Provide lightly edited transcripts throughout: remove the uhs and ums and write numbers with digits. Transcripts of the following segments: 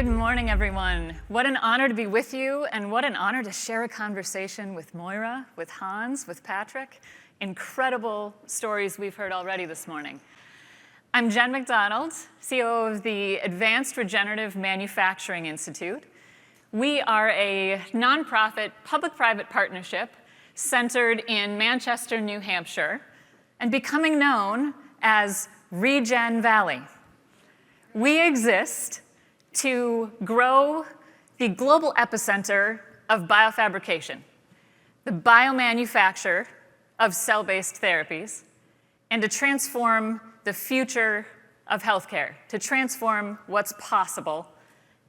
Good morning, everyone. What an honor to be with you, and what an honor to share a conversation with Moira, with Hans, with Patrick. Incredible stories we've heard already this morning. I'm Jen MacDonald, CEO of the Advanced Regenerative Manufacturing Institute. We are a nonprofit public-private partnership centered in Manchester, New Hampshire, and becoming known as Regen Valley. We exist to grow the global epicenter of biofabrication, the biomanufacture of cell-based therapies, and to transform the future of healthcare, to transform what's possible,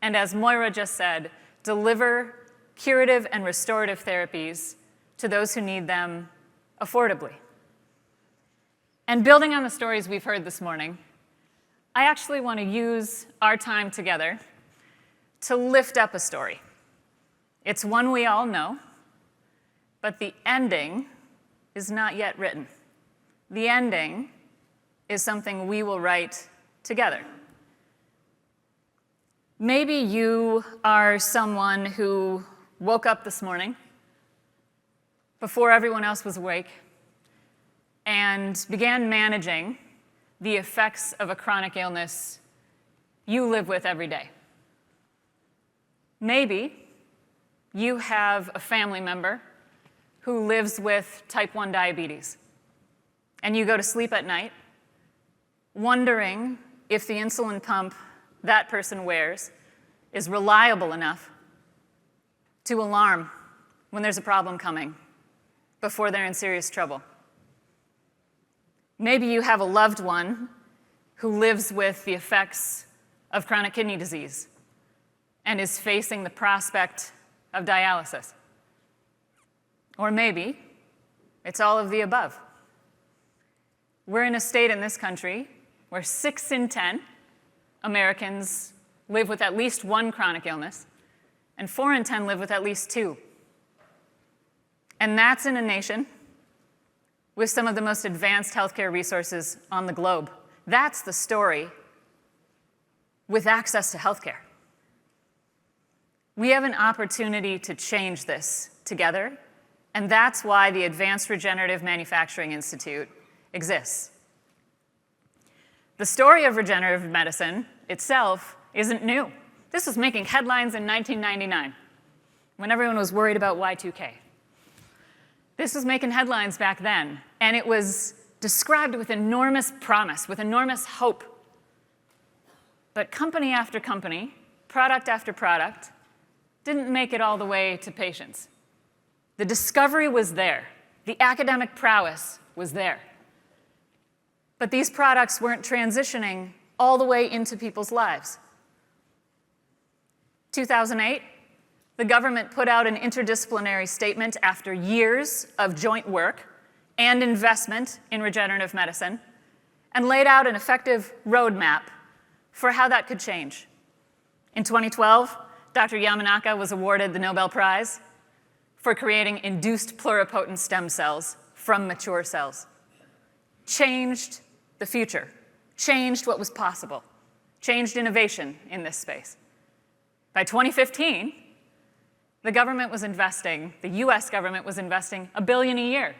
and as Moira just said, deliver curative and restorative therapies to those who need them affordably. And building on the stories we've heard this morning, I actually want to use our time together to lift up a story. It's one we all know, but the ending is not yet written. The ending is something we will write together. Maybe you are someone who woke up this morning before everyone else was awake and began managing the effects of a chronic illness you live with every day. Maybe you have a family member who lives with type 1 diabetes, and you go to sleep at night wondering if the insulin pump that person wears is reliable enough to alarm when there's a problem coming before they're in serious trouble. Maybe you have a loved one who lives with the effects of chronic kidney disease and is facing the prospect of dialysis. Or maybe it's all of the above. We're in a state in this country where 6 in 10 Americans live with at least one chronic illness, and 4 in 10 live with at least 2. And that's in a nation with some of the most advanced healthcare resources on the globe. That's the story with access to healthcare. We have an opportunity to change this together, and that's why the Advanced Regenerative Manufacturing Institute exists. The story of regenerative medicine itself isn't new. This was making headlines in 1999, when everyone was worried about Y2K. This was making headlines back then, and it was described with enormous promise, with enormous hope. But company after company, product after product, didn't make it all the way to patients. The discovery was there. The academic prowess was there. But these products weren't transitioning all the way into people's lives. 2008, the government put out an interdisciplinary statement after years of joint work and investment in regenerative medicine, and laid out an effective roadmap for how that could change. In 2012, Dr. Yamanaka was awarded the Nobel Prize for creating induced pluripotent stem cells from mature cells. Changed the future, changed what was possible, changed innovation in this space. By 2015, the US government was investing $1 billion a year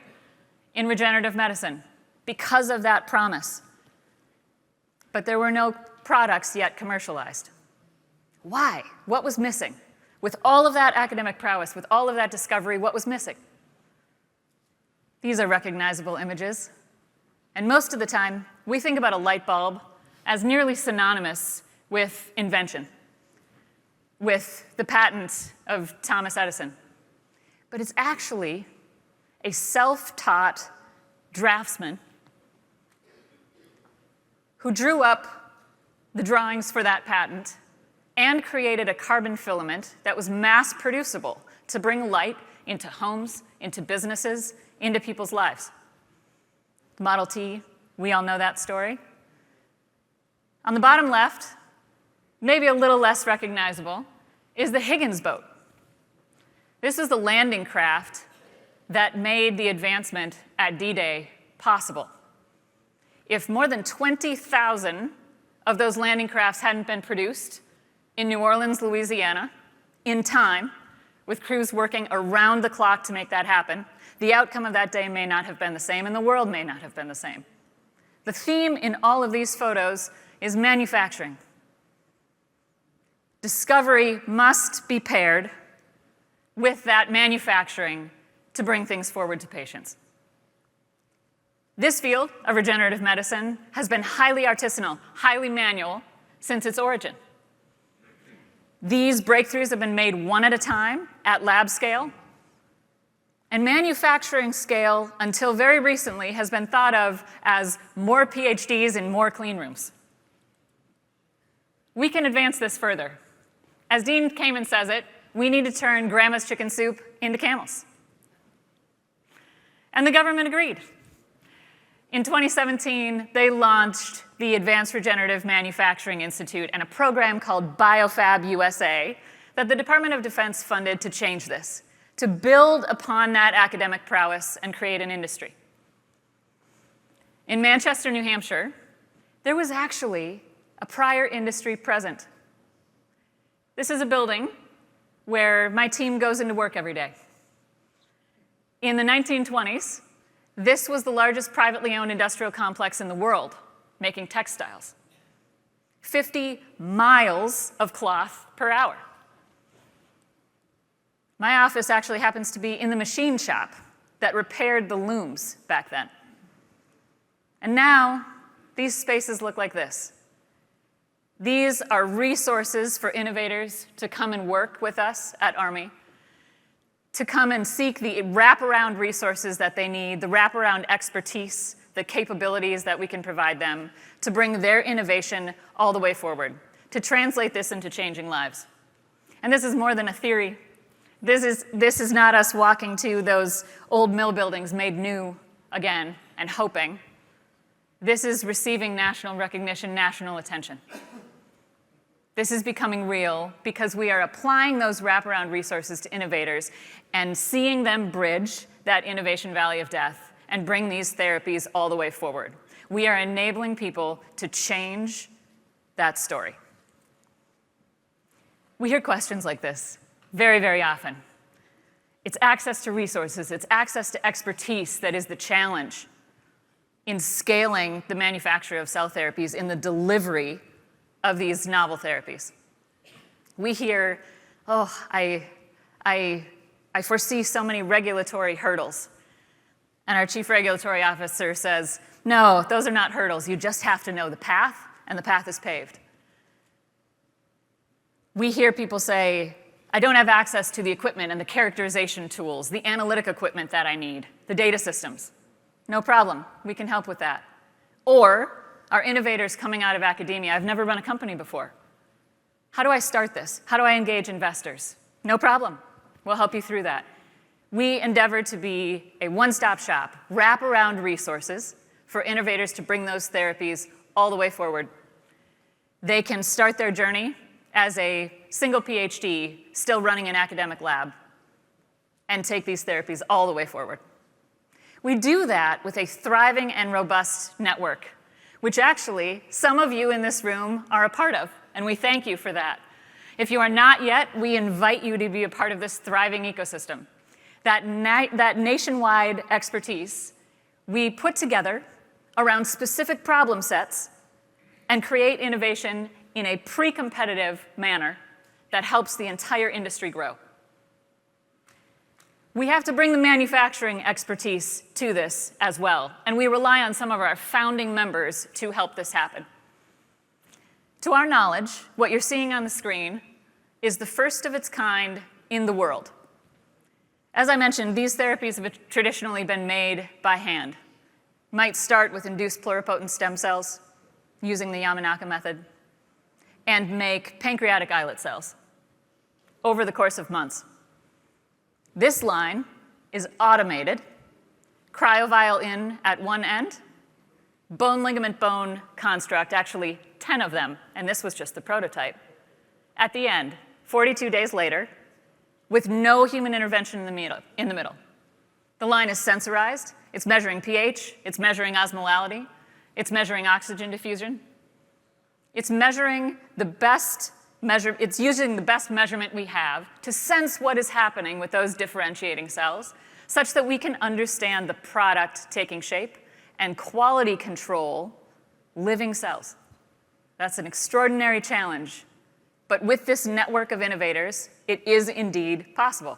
in regenerative medicine because of that promise. But there were no products yet commercialized. Why? What was missing? With all of that academic prowess, with all of that discovery, what was missing? These are recognizable images. And most of the time, we think about a light bulb as nearly synonymous with invention, with the patent of Thomas Edison. But it's actually a self-taught draftsman who drew up the drawings for that patent and created a carbon filament that was mass producible to bring light into homes, into businesses, into people's lives. Model T, we all know that story. On the bottom left, maybe a little less recognizable, is the Higgins boat. This is the landing craft that made the advancement at D-Day possible. If more than 20,000 of those landing crafts hadn't been produced, in New Orleans, Louisiana, in time, with crews working around the clock to make that happen. The outcome of that day may not have been the same, and the world may not have been the same. The theme in all of these photos is manufacturing. Discovery must be paired with that manufacturing to bring things forward to patients. This field of regenerative medicine has been highly artisanal, highly manual since its origin. These breakthroughs have been made one at a time at lab scale. And manufacturing scale, until very recently, has been thought of as more PhDs in more clean rooms. We can advance this further. As Dean Kamen says it, we need to turn grandma's chicken soup into camels. And the government agreed. In 2017, they launched the Advanced Regenerative Manufacturing Institute and a program called Biofab USA that the Department of Defense funded to change this, to build upon that academic prowess and create an industry. In Manchester, New Hampshire, there was actually a prior industry present. This is a building where my team goes into work every day. In the 1920s, this was the largest privately owned industrial complex in the world, making textiles. 50 miles of cloth per hour. My office actually happens to be in the machine shop that repaired the looms back then. And now, these spaces look like this. These are resources for innovators to come and work with us at ARMI, to come and seek the wraparound resources that they need, the wraparound expertise, the capabilities that we can provide them to bring their innovation all the way forward, to translate this into changing lives. And this is more than a theory. This is not us walking to those old mill buildings made new again and hoping. This is receiving national recognition, national attention. This is becoming real because we are applying those wraparound resources to innovators and seeing them bridge that innovation valley of death and bring these therapies all the way forward. We are enabling people to change that story. We hear questions like this very, very often. It's access to resources, it's access to expertise that is the challenge in scaling the manufacture of cell therapies, in the delivery of these novel therapies. We hear, oh, I foresee so many regulatory hurdles. And our chief regulatory officer says, no, those are not hurdles. You just have to know the path, and the path is paved. We hear people say, I don't have access to the equipment and the characterization tools, the analytic equipment that I need, the data systems. No problem, we can help with that. Or, our innovators coming out of academia, I've never run a company before. How do I start this? How do I engage investors? No problem, we'll help you through that. We endeavor to be a one-stop shop, wrap around resources for innovators to bring those therapies all the way forward. They can start their journey as a single PhD, still running an academic lab, and take these therapies all the way forward. We do that with a thriving and robust network, which actually some of you in this room are a part of, and we thank you for that. If you are not yet, we invite you to be a part of this thriving ecosystem. That nationwide expertise we put together around specific problem sets and create innovation in a pre-competitive manner that helps the entire industry grow. We have to bring the manufacturing expertise to this as well, and we rely on some of our founding members to help this happen. To our knowledge, what you're seeing on the screen is the first of its kind in the world. As I mentioned, these therapies have traditionally been made by hand. You might start with induced pluripotent stem cells using the Yamanaka method and make pancreatic islet cells over the course of months. This line is automated, cryovial in at one end, bone ligament bone construct, actually 10 of them, and this was just the prototype. At the end, 42 days later, with no human intervention in the middle. The line is sensorized, it's measuring pH, it's measuring osmolality, it's measuring oxygen diffusion. It's measuring the best it's using the best measurement we have to sense what is happening with those differentiating cells, such that we can understand the product taking shape and quality control living cells. That's an extraordinary challenge. But with this network of innovators, it is indeed possible.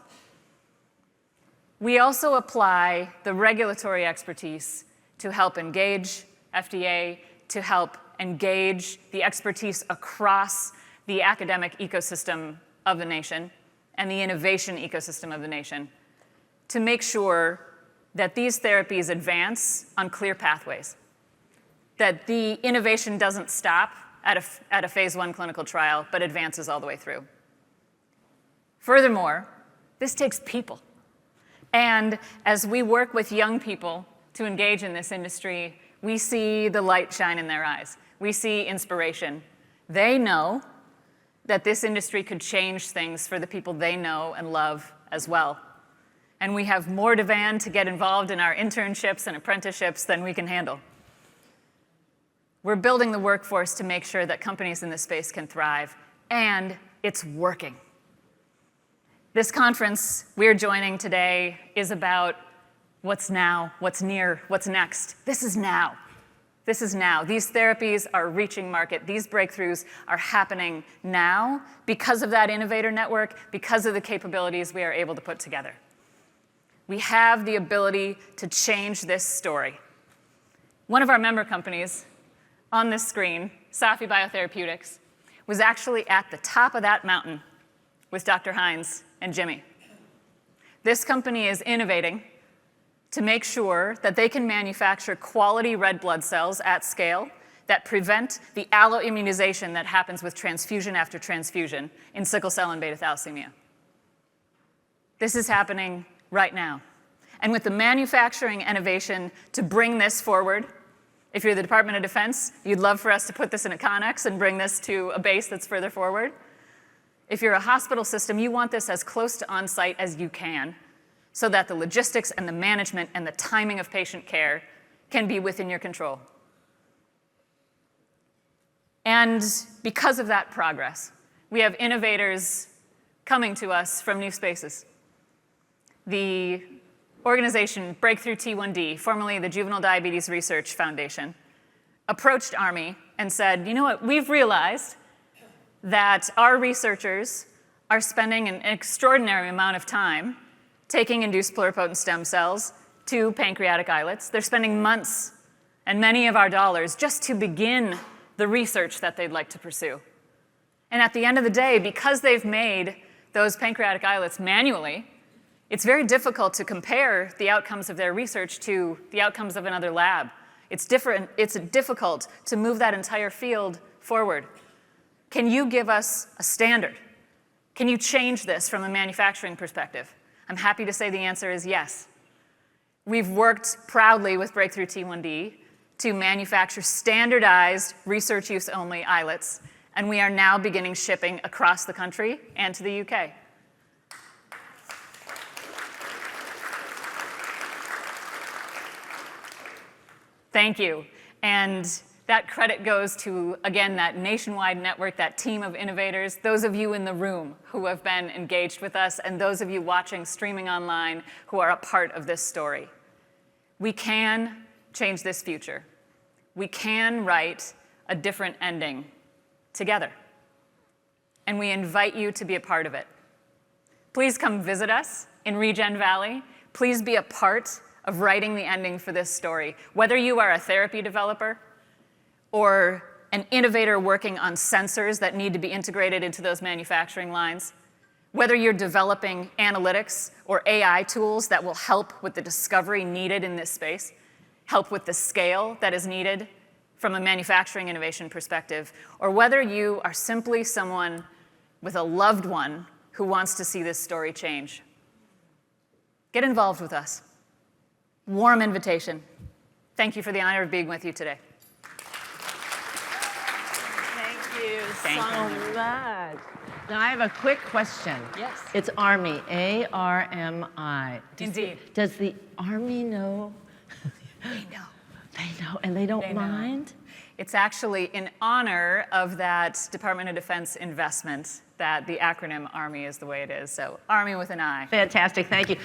We also apply the regulatory expertise to help engage FDA, to help engage the expertise across the academic ecosystem of the nation and the innovation ecosystem of the nation to make sure that these therapies advance on clear pathways, that the innovation doesn't stop at a phase 1 clinical trial, but advances all the way through. Furthermore, this takes people. And as we work with young people to engage in this industry, we see the light shine in their eyes. We see inspiration. They know that this industry could change things for the people they know and love as well. And we have more demand to get involved in our internships and apprenticeships than we can handle. We're building the workforce to make sure that companies in this space can thrive, and it's working. This conference we're joining today is about what's now, what's near, what's next. This is now. This is now. These therapies are reaching market. These breakthroughs are happening now because of that innovator network, because of the capabilities we are able to put together. We have the ability to change this story. One of our member companies on this screen, Safi Biotherapeutics, was actually at the top of that mountain with Dr. Hines and Jimmy. This company is innovating to make sure that they can manufacture quality red blood cells at scale that prevent the alloimmunization that happens with transfusion after transfusion in sickle cell and beta thalassemia. This is happening right now. And with the manufacturing innovation to bring this forward, if you're the Department of Defense, you'd love for us to put this in a Connex and bring this to a base that's further forward. If you're a hospital system, you want this as close to on-site as you can so that the logistics and the management and the timing of patient care can be within your control. And because of that progress, we have innovators coming to us from new spaces. The organization Breakthrough T1D, formerly the Juvenile Diabetes Research Foundation, approached ARMI and said, you know what, we've realized that our researchers are spending an extraordinary amount of time taking induced pluripotent stem cells to pancreatic islets. They're spending months and many of our dollars just to begin the research that they'd like to pursue. And at the end of the day, because they've made those pancreatic islets manually, it's very difficult to compare the outcomes of their research to the outcomes of another lab. It's difficult to move that entire field forward. Can you give us a standard? Can you change this from a manufacturing perspective? I'm happy to say the answer is yes. We've worked proudly with Breakthrough T1D to manufacture standardized research use only islets, and we are now beginning shipping across the country and to the UK. Thank you. And that credit goes to, again, that nationwide network, that team of innovators, those of you in the room who have been engaged with us, and those of you watching, streaming online, who are a part of this story. We can change this future. We can write a different ending together. And we invite you to be a part of it. Please come visit us in Regen Valley. Please be a part of writing the ending for this story. Whether you are a therapy developer or an innovator working on sensors that need to be integrated into those manufacturing lines, whether you're developing analytics or AI tools that will help with the discovery needed in this space, help with the scale that is needed from a manufacturing innovation perspective, or whether you are simply someone with a loved one who wants to see this story change. Get involved with us. Warm invitation. Thank you for the honor of being with you today. Thank you so much. Now I have a quick question. Yes. It's ARMI, A-R-M-I. Indeed. Does the ARMI know? They know. They know, and they don't mind? It's actually in honor of that Department of Defense investment that the acronym ARMI is the way it is. So ARMI with an I. Fantastic, thank you.